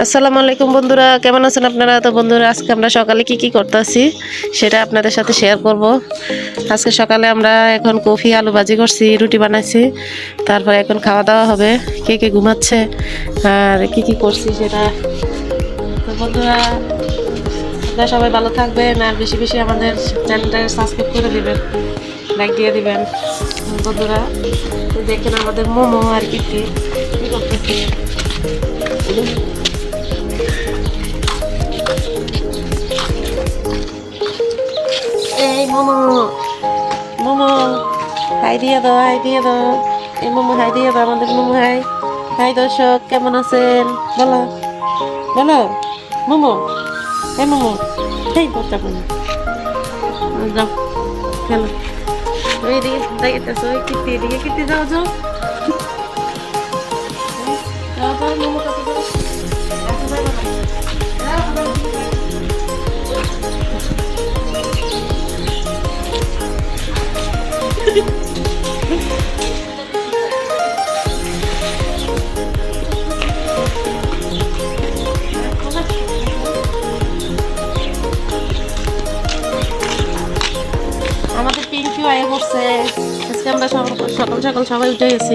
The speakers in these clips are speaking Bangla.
আসসালামু আলাইকুম বন্ধুরা, কেমন আছেন আপনারা? তো বন্ধুরা, আজকে আমরা সকালে কি করতেছি সেটা আপনাদের সাথে শেয়ার করব। আজকে সকালে আমরা এখন কফি আলু ভাজি করছি, রুটি বানাইছি, তারপরে এখন খাওয়া দাওয়া হবে। কে ঘুমাচ্ছে আর কি করছি সেটা। তো বন্ধুরা, আপনারা সবাই ভালো থাকবেন আর বেশি বেশি আমাদের চ্যানেলটা সাবস্ক্রাইব করে দিবেন, লাইক দিয়ে দিবেন। বন্ধুরা দেখেন আমাদের মোমো আর কি করতেছি। এই মোমো মোমো হাই দিয়ে দাও, হাই দিয়ে দাও। এই মোমো হাই দিয়ে দাও, আমাদের মোমো হাই। হাই দর্শক, কেমন আছেন? বলো বলো মোমো, এই মোমো, এই বাচ্চা মোমো যাও খেলো। ওইদিকে দেখতেছো, ওই কীর্তি, এদিকে কীর্তি, যাও যাও যাও যাও, মোমো কাছে যাও। আমাদের পিঙ্কি আয়ে পড়ছে। আজকে আমরা সকাল সকাল সবাই উঠে গেছি।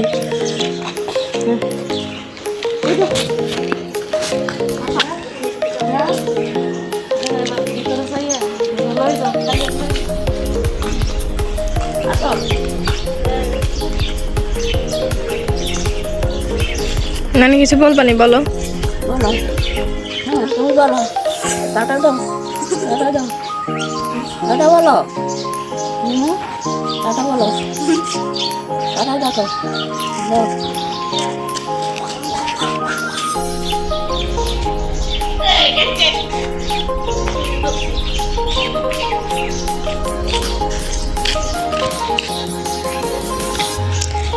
নানি কিছু বলবানি? বলো বলো। হ্যাঁ, তুমি বলো। টাটা দাও, টাটা দাও, টাটা বলো। টাটা বলো, টাটা দেখো।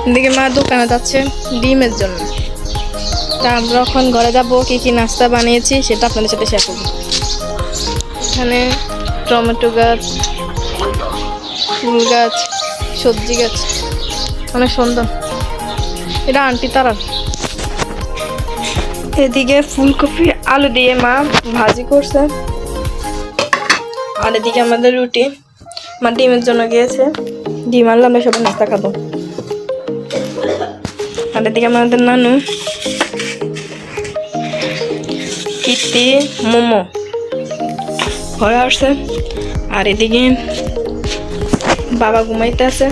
এদিকে মা দোকানে যাচ্ছে ডিমের জন্য। তা আমরা এখন ঘরে যাবো, কি নাস্তা বানিয়েছি সেটা আপনাদের সাথে শেয়ার করবো। এখানে টমেটো গাছ, ফুল গাছ, সবজি গাছ, অনেক সুন্দর। এটা আন্টি তারা। এদিকে ফুলকপি আলু দিয়ে মা ভাজি করছে, আর এদিকে আমাদের রুটি। মা ডিমের জন্য গিয়েছে, ডিম আনলে আমরা সবাই নাস্তা খাবো। আর এদিকে আমাদের নানু কীর্তি মোমো ঘরে আসছে, আর এদিকে বাবা ঘুমাইতে আছে,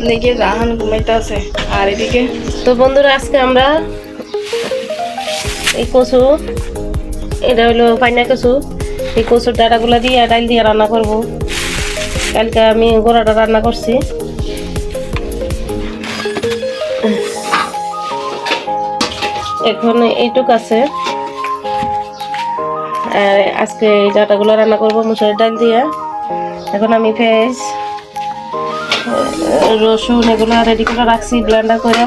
এদিকে রাহান ঘুমাইতে আছে, আর এদিকে তো বন্ধুরা, আজকে আমরা এই কচু, এটা হলো পাইনা কচু, এই কচুর ডাঁটাগুলো দিয়ে ডাল দিয়ে রান্না করব। কালকে আমি গোড়াটা রান্না করছি। এখন এইটুক আছে, আর আজকে এই ডাঁটাগুলো রান্না করবো মুসুরির ডাল দিয়ে। এখন আমি পেঁয়াজ, রসুন এগুলো রেডি করে রাখছি ব্লেন্ডার করে।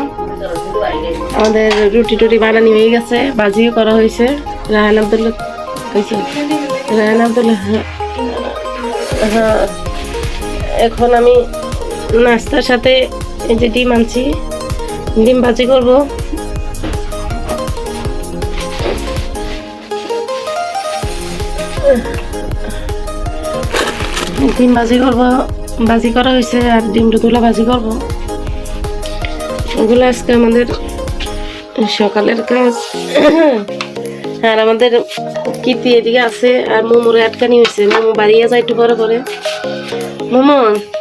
আমাদের রুটি টুটি বানানি হয়ে গেছে, ভাজিও করা হয়েছে। রায়হান আব্দুল্লাহ হয়েছে, রায়হান আব্দুল্লাহ। হ্যাঁ, এখন আমি নাস্তার সাথে এই যে ডিম আনছি, ডিম ভাজি করব। ডিম ভাজি করব, ভাজি করা হয়েছে, আর ডিম দুগুলো ভাজি করব। ওগুলো আজকে আমাদের সকালের কাজ। আর আমাদের কীর্তি এদিকে আছে, আর মোমোর আটকানি হয়েছে। মোমো বাড়িয়ে যায় একটু পরে পরে। মোমো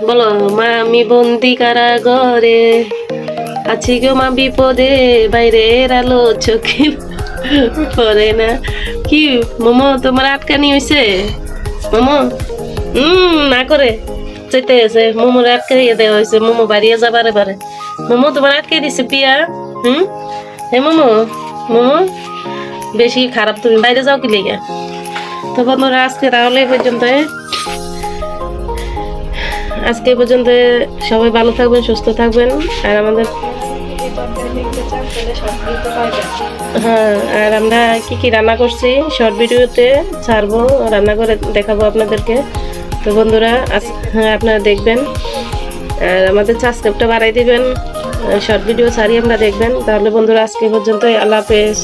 বলো, মা আমি বন্দি কারাগারে আছি গো মা, বিপদে বাইরের আলো চোখে পড়ে না। কি মোমো, তোমার আটকানি হয়েছে? মোমো না করে চাইতে আছে, মোমোর আটকাইয়ে দেওয়া হয়েছে। মোমো বাড়িয়ে যাবারে বারে। মোমো তোমার আটকে দিছে পিয়া। হে মোমো, মোমো বেশি খারাপ, তুমি বাইরে যাও কি লেগে। তো বন্ধুরা, আজকে তাহলে আজকে পর্যন্ত সবাই ভালো থাকবেন, সুস্থ থাকবেন। আর আমাদের হ্যাঁ, আর আমরা কি রান্না করছি শর্ট ভিডিওতে ছাড়বো, রান্না করে দেখাবো আপনাদেরকে। তো বন্ধুরা, হ্যাঁ আপনারা দেখবেন, আর আমাদের সাবস্ক্রাইবটা বাড়াই দিবেন। শর্ট ভিডিও ছাড়ি আমরা দেখবেন। তাহলে বন্ধুরা, আজকে পর্যন্ত, আল্লাহ হাফেজ।